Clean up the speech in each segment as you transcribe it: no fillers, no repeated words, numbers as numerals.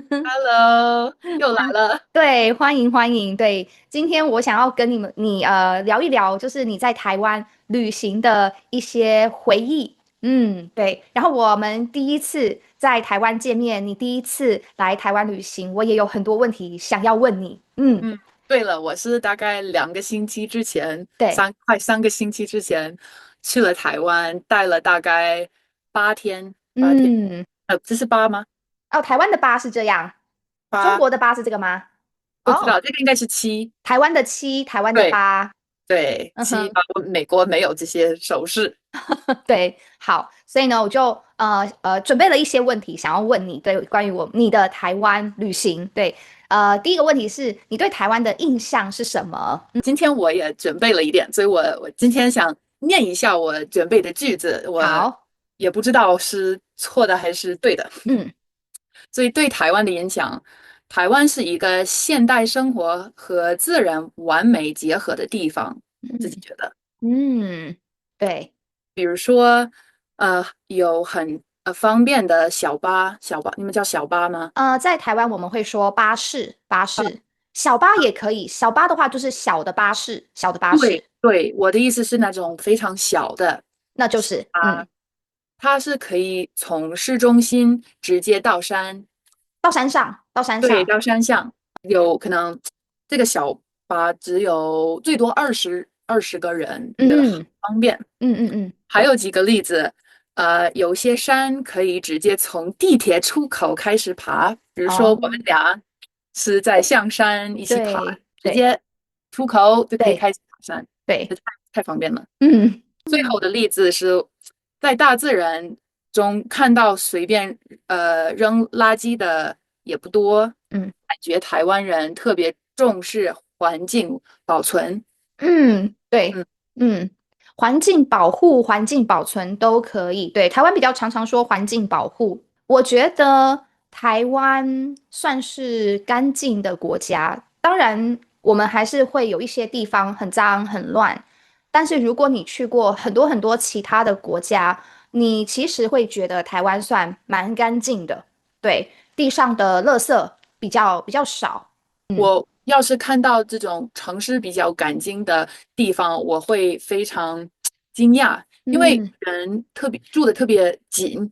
Hello，又来了。对，欢迎欢迎。对，今天我想要跟你聊一聊，就是你在台湾旅行的一些回忆。对。然后我们第一次在台湾见面，你第一次来台湾旅行，我也有很多问题想要问你。嗯，对了，我是大概2个星期之前，对。快3个星期之前去了台湾，待了大概8天，8天，嗯。这是八吗？哦，台湾的八是这样，中八，国的八是这个吗？哦，不知道，这个应该是七。台湾的七，台湾的对八。对，七嗯哼。八，美国没有这些手势。对，好，所以呢，我就准备了一些问题想要问你，对，关于你的台湾旅行，对，第一个问题是你对台湾的印象是什么？今天我也准备了一点，所以我今天想念一下我准备的句子，我好。也不知道是错的还是对的。嗯所以对台湾的影响，台湾是一个现代生活和自然完美结合的地方，自己嗯觉得。嗯。对。比如说，有很方便的小巴，你们叫小巴吗？在台湾我们会说巴士，巴士，小巴也可以，小巴的话就是小的巴士，小的巴士，对对，我的意思是那种非常小的那就是巴，它是可以从市中心直接到山，到山上，到山对，上。到山上。有可能这个小巴只有最多二十个人，觉得很嗯方便。嗯。还有几个例子，有些山可以直接从地铁出口开始爬，比如说哦，我们俩是在象山一起爬，对对直接出口就可以对开始爬山，这对。太方便了。嗯最后的例子是在大自然中看到随便扔垃圾的也不多，嗯感觉台湾人特别重视环境保存。对。嗯，环境保护、环境保存都可以。对，台湾比较常说环境保护。我觉得台湾算是干净的国家，当然我们还是会有一些地方很脏很乱。但是如果你去过很多很多其他的国家，你其实会觉得台湾算蛮干净的。对，地上的垃圾比较少。我要是看到这种城市比较干净的地方，我会非常惊讶，因为嗯人住的特别紧，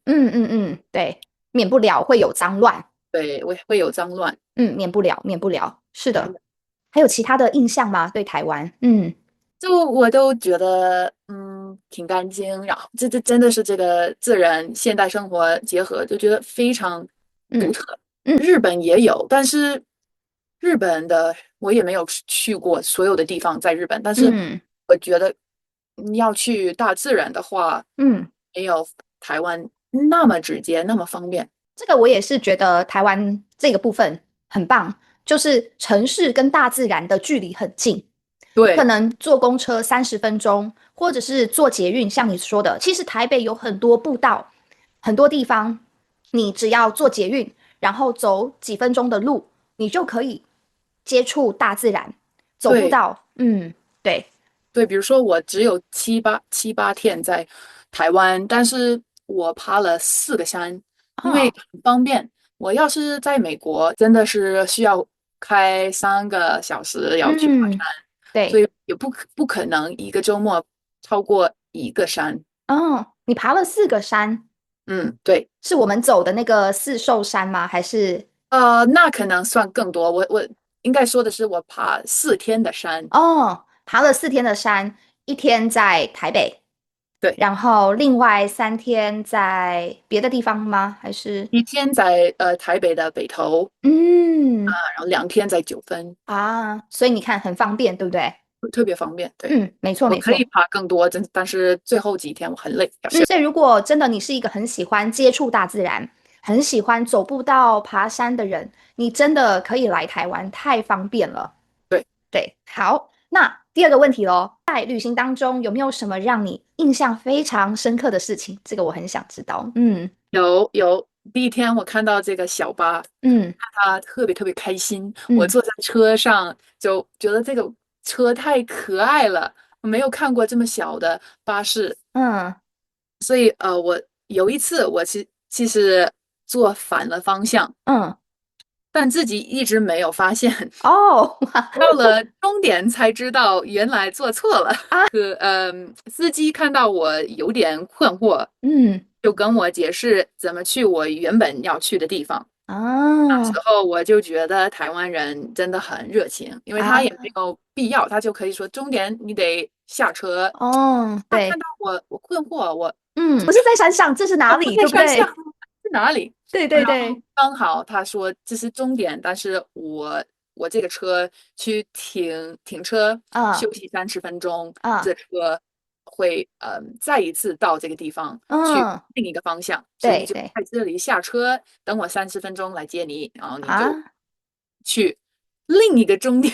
对，免不了会有脏乱。对，会有脏乱。免不了，免不了，是的。还有其他的印象吗？对台湾？就我都觉得，挺干净，然后这真的是这个自然现代生活结合，就觉得非常独嗯特。嗯日本也有，但是日本的我也没有去过所有的地方在日本，但是嗯我觉得你要去大自然的话，嗯。没有台湾那么直接，那么方便。这个我也是觉得台湾这个部分很棒，就是城市跟大自然的距离很近，你可对能坐公车30分钟，或者是坐捷运，像你说的，其实台北有很多步道，很多地方，你只要坐捷运，然后走几分钟的路，你就可以接触大自然，走步对，道。对。对，比如说我只有七八天在台湾，但是我爬了4个山，因为哦。很方便。我要是在美国，真的是需要开3个小时要去爬嗯。山，所对。以也不可能一个周末超过一个山。哦，你爬了4个山，嗯，对，是我们走的那个四兽山吗？还是那可能算更多。我应该说的是，我爬4天的山。哦，爬了4天的山，1天在台北，对，然后另外3天在别的地方吗？还是一天在台北的北投，嗯然后2天在9分。所以你看很方便，对不对？特别方便。对，没错我可以没错。爬更多，但是最后几天我很累，要休息。所以如果真的你是一个很喜欢接触大自然、很喜欢走步道、爬山的人，你真的可以来台湾，太方便了。对，对，好，那第二个问题喽，在旅行当中有没有什么让你印象非常深刻的事情？这个我很想知道。有第一天我看到这个小巴，嗯他特别特别开心，我嗯坐在车上就觉得这个车太可爱了，我没有看过这么小的巴士。嗯所以我有一次我其实坐反了方向，嗯但自己一直没有发现，哦，到了终点才知道原来做错了。啊，司机看到我有点困惑，嗯就跟我解释怎么去我原本要去的地方。之啊后我就觉得台湾人真的很热情，因为他也没啊有必要，他就可以说终点你得下车。哦，他看对，到我困惑，不是在山上，这是哪里，不在对不山下，对？在哪里？对然后对对，刚好他说这是终点，但是我这个车去停车嗯休息30分钟，嗯这车会再一次到这个地方去嗯，另一个方向，所以你就对对在这里下车，等我30分钟来接你，然后你就啊。去另一个终点。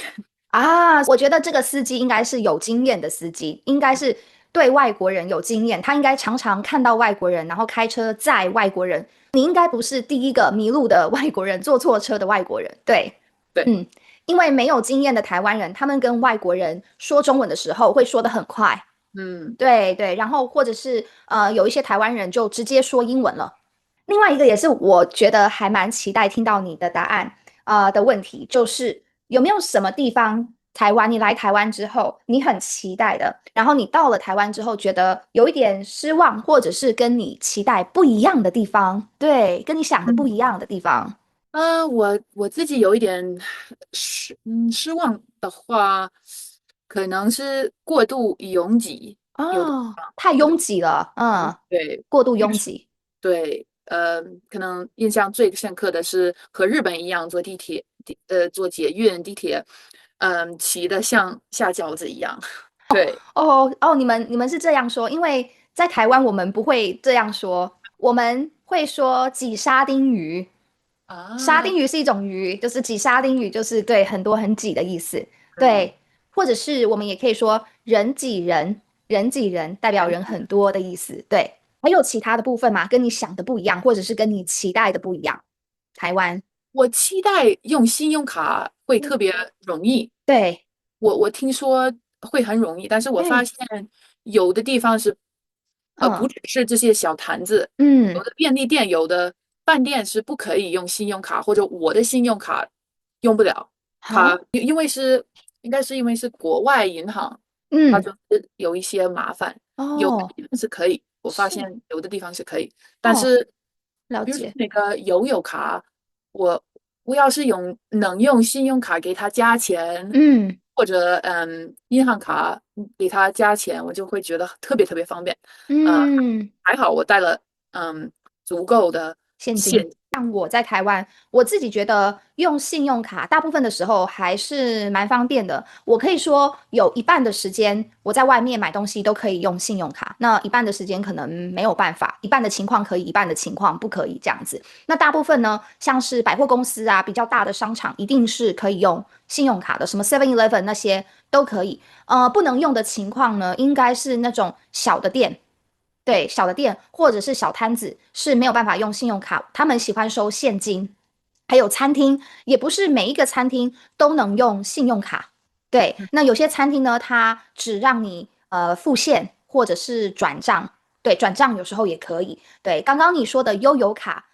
啊，我觉得这个司机应该是有经验的司机，应该是对外国人有经验，他应该常常看到外国人，然后开车载外国人。你应该不是第一个迷路的外国人，坐错车的外国人。对，对，嗯，因为没有经验的台湾人，他们跟外国人说中文的时候会说得很快，嗯对对，然后或者是有一些台湾人就直接说英文了。另外一个也是我觉得还蛮期待听到你的答案的问题，就是有没有什么地方台湾你来台湾之后你很期待的，然后你到了台湾之后觉得有一点失望，或者是跟你期待不一样的地方，对，跟你想的不嗯。一样的地方。我自己有一点失望的话，可能是过度拥挤，有的地哦，方有的太拥挤了，对，过度比如说拥挤。对，可能印象最深刻的是和日本一样坐地铁，坐捷运、地铁，骑的像下饺子一样。对哦哦，你们是这样说，因为在台湾我们不会这样说，我们会说挤沙丁鱼。沙啊，丁鱼是一种鱼，就是挤沙丁鱼，就是对很多很挤的意思。嗯，对，或者是我们也可以说人挤人，人挤人代表人很多的意思。对，还有其他的部分吗？跟你想的不一样，或者是跟你期待的不一样？台湾，我期待用信用卡会特别容易，对我听说会很容易，但是我发对，现有的地方是，不嗯只是这些小摊子，有嗯，的便利店、有的饭店是不可以用信用卡，或者我的信用卡用不了。它好，应该是因为是国外银行，它嗯就是有一些麻烦。有的哦，地方是可以，我发是现有的地方是可以，但哦，是了解，比如说那个悠游卡，我我要是能用信用卡给他加钱，嗯或者银行卡给他加钱，我就会觉得特别特别方便。呃，嗯。还好我带了嗯足够的现金。现金。像我在台湾，我自己觉得用信用卡大部分的时候还是蛮方便的。我可以说有一半的时间我在外面买东西都可以用信用卡，那一半的时间可能没有办法，一半的情况可以，一半的情况不可以这样子。那大部分呢，像是百货公司啊，比较大的商场一定是可以用信用卡的，什么 7-Eleven 那些都可以。不能用的情况呢，应该是那种小的店。对，小的店或者是小摊子是没有办法用信用卡，他们喜欢收现金。还有餐厅，也不是每一个餐厅都能用信用卡。对，那有些餐厅呢，它只让你付现或者是转账。对，转账有时候也可以。对，刚刚你说的悠游卡，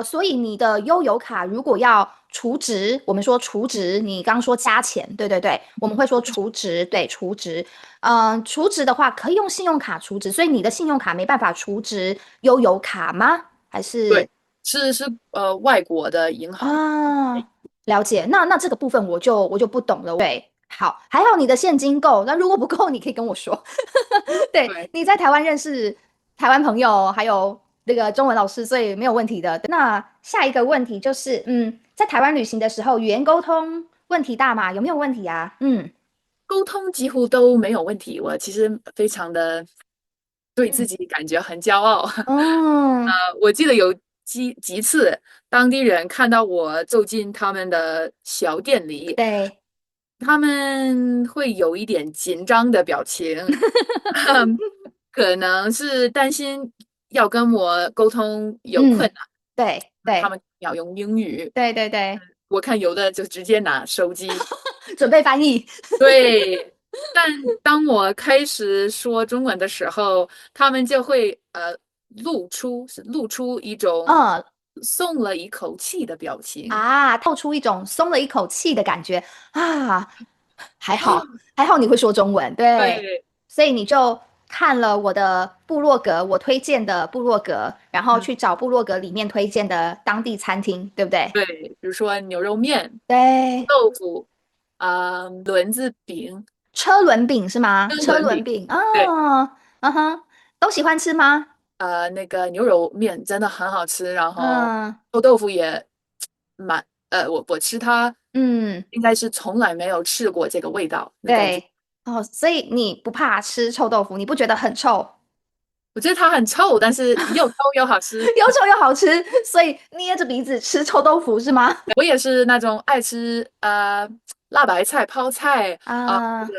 所以你的悠游卡如果要储值，我们说储值，你刚刚说加钱，对对对，我们会说储值，对，储值。储值的话可以用信用卡储值，所以你的信用卡没办法储值悠游卡吗？还是对，是外国的银行。啊，了解。那这个部分我就不懂了。对，好，还好你的现金够。那如果不够，你可以跟我说。对，对，你在台湾认识台湾朋友，还有那个中文老师，所以没有问题的。那下一个问题就是，在台湾旅行的时候，语言沟通问题大吗？有没有问题啊？沟通几乎都没有问题。我其实非常的对自己感觉很骄傲。嗯，我记得有几次，当地人看到我走进他们的小店里，对，他们会有一点紧张的表情，嗯可能是担心要跟我沟通有困嗯，难，对对他们要用英语。对对对，我看有的就直接拿手机。准备翻译。对，但当我开始说中文的时候，他们就会露出一种嗯松了一口气的表情。啊，透出一种松了一口气的感觉啊。还好，还好你会说中文，对，对，所以你就看了我的部落格，我推荐的部落格，然后嗯，去找部落格里面推荐的当地餐厅，对不对？对，比如说牛肉面、对，豆腐，轮子饼、车轮饼是吗？车蒸轮饼。轮饼，对，哦，嗯哼，都喜欢吃吗？那个牛肉面真的很好吃，然后嗯臭豆腐也我吃它嗯，应该是从来没有吃过这个味道的感觉。对，哦，所以你不怕吃臭豆腐，你不觉得很臭？我觉得它很臭，但是又臭又好吃。又臭又好吃，所以捏着鼻子吃臭豆腐是吗？我也是那种爱吃辣白菜、泡菜或啊、者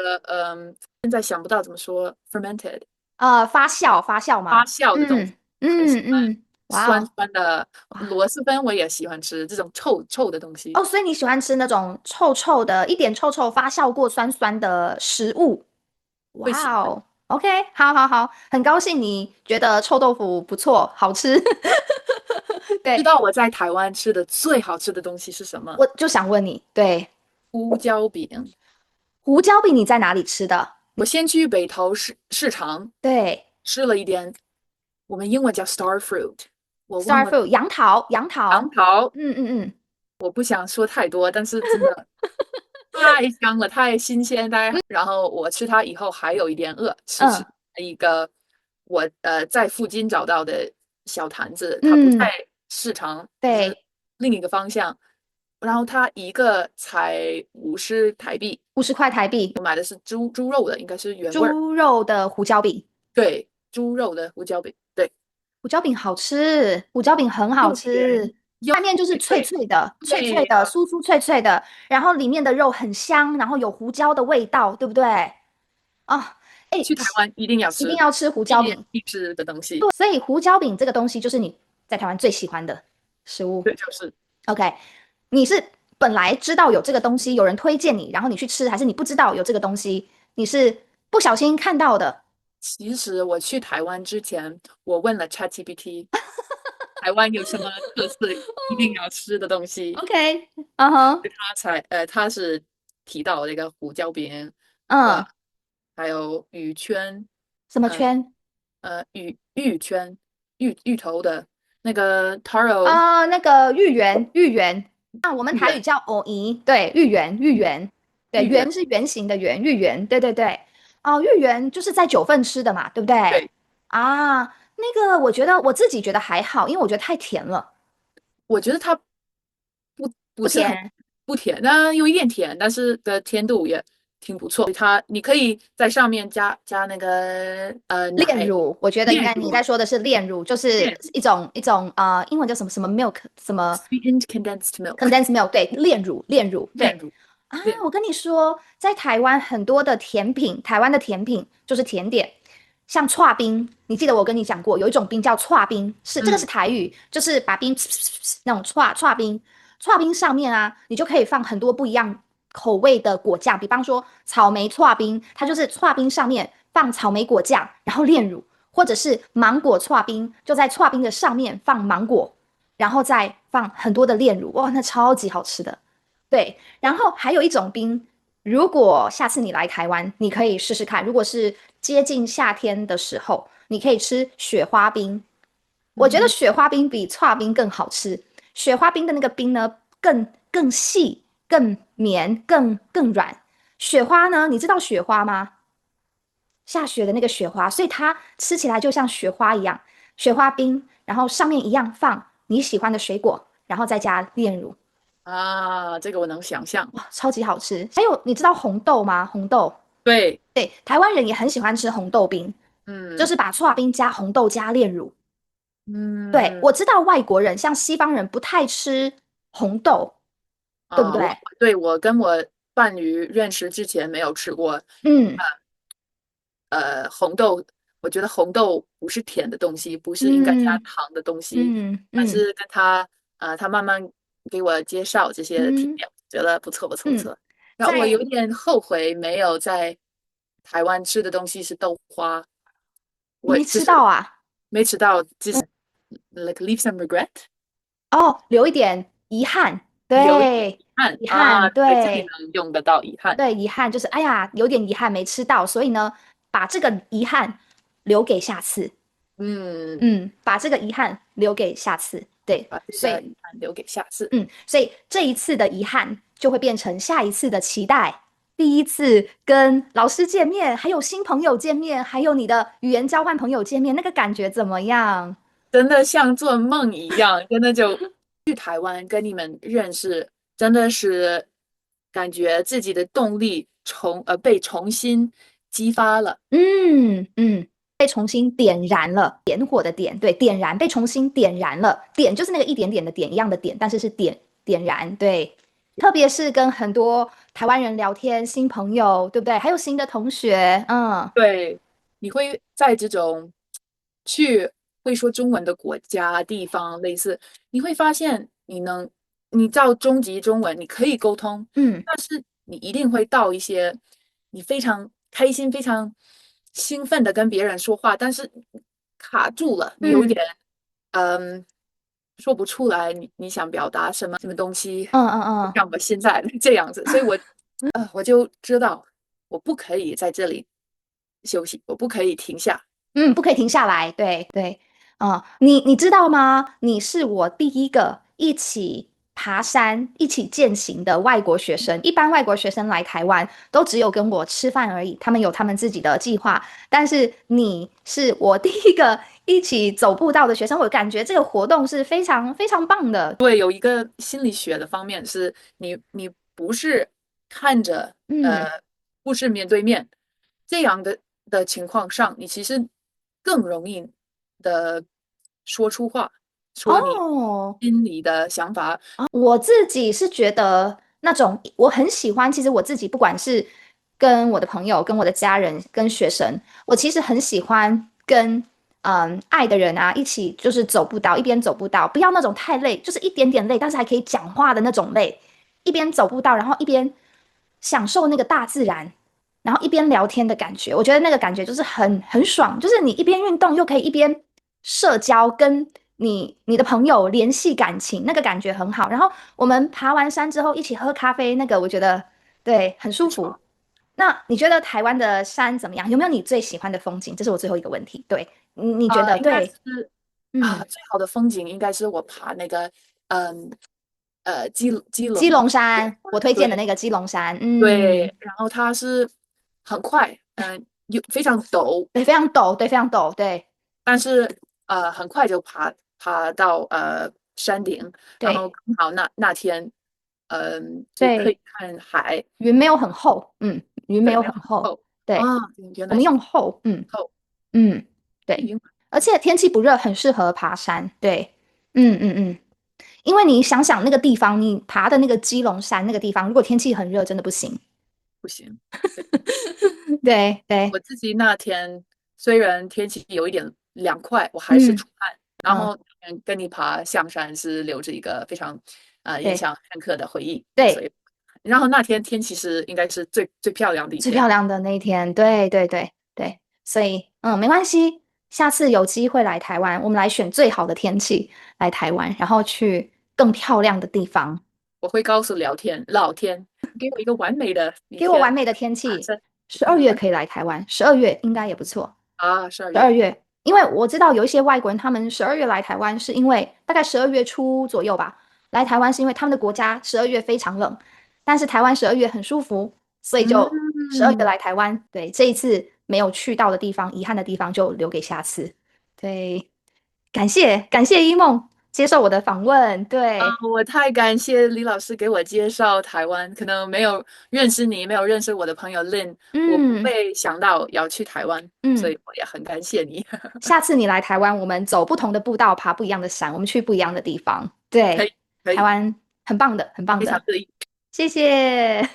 现在想不到怎么说 fermented 发酵发嘛，酵的东西，嗯嗯嗯，哇酸哦酸的哇螺蛳粉我也喜欢吃这种臭臭的东西。哦，所以你喜欢吃那种臭臭的，一点臭臭发酵过酸酸的食物，会喜欢。哇哦，OK，好好好，很高兴你觉得臭豆腐不错，好吃。对，知道我在台湾吃的最好吃的东西是什么？我就想问你，对，胡椒饼。胡椒饼你在哪里吃的？我先去北投市场对吃了一点，我们英文叫 star fruit，我忘，star 了 fruit，杨桃，杨桃，杨桃。嗯嗯嗯我不想说太多，但是真的太香了，太新鲜，然后我吃它以后还有一点饿，是吃嗯一个我在附近找到的小摊子，它不在嗯，市场，是对，另一个方向。然后它一个才50台币，50块台币，我买的是猪肉的，应该是原味儿。猪肉的胡椒饼。对，猪肉的胡椒饼，对，胡椒饼好吃，胡椒饼很好又甜吃，外面就是脆对脆的、脆脆对，的、酥酥脆脆的，然后里面的肉很香，然后有胡椒的味道，对不对？啊，哎，去台湾一定要一定吃，要吃胡椒饼。必吃的东西。所以胡椒饼这个东西就是你在台湾最喜欢的食物。对，就是。OK，你是本来知道有这个东西，有人推荐你，然后你去吃，还是你不知道有这个东西，你是不小心看到的其实我去台湾之前，我问了 ChatGPT，台湾有什么特色一定要吃的东西，？OK，嗯哼，他是提到那个胡椒饼，呃，嗯，还有鱼圈，什么呃圈？芋圈，芋头的那个 taro 啊，那个芋圆，芋圆，那我们芋圆，台语叫藕姨，对，芋圆，芋圆，对，芋圆，圆是圆形的圆，芋圆，对对对，哦，芋圆就是在九份吃的嘛，对不对？对，啊，那个我觉得我自己觉得还好，因为我觉得太甜了，我觉得它不是很不甜，不甜，那有一点甜，但是的甜度也挺不错。你可以在上面加那个奶炼乳，我觉得应该你炼乳在说的是炼乳，就是炼乳 一种英文叫什么什么 milk，什么 sweetened condensed milk condensed milk，对，炼乳，炼乳，对。炼乳啊，炼乳。我跟你说，在台湾很多的甜品，台湾的甜品就是甜点，像刨冰，你记得我跟你讲过，有一种冰叫刨冰，这个是嗯，台语，就是把冰那种刨冰，刨冰上面啊，你就可以放很多不一样口味的果酱，比方说草莓刨冰，它就是刨冰上面放草莓果酱，然后炼乳，或者是芒果刨冰，就在刨冰的上面放芒果，然后再放很多的炼乳，哇，那超级好吃的。对，然后还有一种冰，如果下次你来台湾，你可以试试看。如果是接近夏天的时候，你可以吃雪花冰。我觉得嗯，雪花冰比刨冰更好吃。雪花冰的那个冰呢，更细、更绵、更软。雪花呢，你知道雪花吗？下雪的那个雪花，所以它吃起来就像雪花一样，雪花冰，然后上面一样放你喜欢的水果，然后再加炼乳。这个我能想象。哇，超级好吃。还有，你知道红豆吗？红豆，对，对，台湾人也很喜欢吃红豆冰，就嗯是把刨冰加红豆加炼乳。对，嗯我知道外国人像西方人不太吃红豆，对不对？我跟我伴侣认识之前没有吃过嗯红豆，我觉得红豆不是甜的东西，不是应该加嗯糖的东西，嗯嗯但是他慢慢给我介绍这些甜嗯点，觉得不错不错不嗯，错。然后我在有点后悔没有在台湾吃的东西是豆花，我没就是吃到啊。没吃到，就是 like leave some regret。哦，留一点遗憾，留一点对，遗憾遗憾，啊，对，这里对。能用得到遗憾。对，遗憾就是哎呀，有点遗憾没吃到，所以呢，把这个遗憾留给下次。嗯，嗯，把这个遗憾留给下次。对，把这所以个遗憾留给下次。所以这一次的遗憾就会变成下一次的期待。第一次跟老师见面，还有新朋友见面，还有你的语言交换朋友见面，那个感觉怎么样？真的像做梦一样，真的就去台湾跟你们认识，真的是感觉自己的动力被重新激发了。被重新点燃了，点火的点，对，点燃，被重新点燃了，点就是那个一点点的点一样的点，但是是点燃，对。特别是跟很多台湾人聊天，新朋友，对不对？还有新的同学，对，你会在这种去会说中文的国家地方，类似，你会发现你到中级中文你可以沟通，嗯但是你一定会到一些你非常开心、非常兴奋的跟别人说话，但是卡住了，你有一嗯点嗯说不出来你想表达什么东西，嗯嗯嗯像我现在这样子，所以我就知道。我不可以在这里休息，我不可以停下。嗯，不可以停下来，对对，你知道吗？你是我第一个一起爬山、一起践行的外国学生。一般外国学生来台湾都只有跟我吃饭而已，他们有他们自己的计划。但是你是我第一个一起走步道的学生，我感觉这个活动是非常非常棒的。对，有一个心理学的方面是你不是看着嗯，不是面对面这样的情况上，你其实更容易的说出话，说你哦，心里的想法。我自己是觉得那种我很喜欢，其实我自己不管是跟我的朋友、跟我的家人、跟学生，我其实很喜欢跟爱的人啊一起，就是走步道，一边走步道，不要那种太累，就是一点点累，但是还可以讲话的那种累，一边走步道，然后一边享受那个大自然，然后一边聊天的感觉，我觉得那个感觉就是很爽，就是你一边运动又可以一边社交，跟你的朋友联系感情，那个感觉很好。然后我们爬完山之后一起喝咖啡，那个我觉得对很舒服。那你觉得台湾的山怎么样？有没有你最喜欢的风景？这是我最后一个问题。对，你觉得应该对？是嗯，最好的风景应该是我爬那个嗯基隆。基隆山，我推荐的对那个基隆山，对，然后它是很快，又非常陡，对，非常陡，对，非常陡，对但是很快就爬到山顶，然后对刚好那天就可对，以看海。云没有很厚，云没对，有没有很厚，很厚啊，对，我们原来是用厚，厚。对，云而且天气不热，很适合爬山，对，因为你想想那个地方，你爬的那个基隆山那个地方，如果天气很热，真的不行，不行。对对，我自己那天虽然天气有一点凉快，我还是嗯出汗。然嗯，后跟你爬象山是留着一个非常印对象深刻的回忆，所对，以然后那天天气是应该是最漂亮的一天。最漂亮的那一天，对对对对，所以没关系，下次有机会来台湾，我们来选最好的天气来台湾，然后去更漂亮的地方。我会告诉老天，给我一个完美的一天给我完美的天气，爬山。12月可以来台湾，12月应该也不错。十二12月。月，因为我知道有一些外国人，他们12月来台湾是因为大概12月初左右吧，来台湾是因为他们的国家十二月非常冷，但是台湾十二月很舒服，所以就十二月嗯，来台湾。对，这一次没有去到的地方，遗憾的地方就留给下次。对，感谢一梦接受我的访问。对，我太感谢李老师给我介绍台湾，可能没有认识你，没有认识我的朋友 Lin，我不嗯会想到要去台湾，所嗯。以我也很感谢你。下次你来台湾，我们走不同的步道，爬不一样的山，我们去不一样的地方。对，可以可以，台湾很棒的，很棒的，非常乐意。谢谢。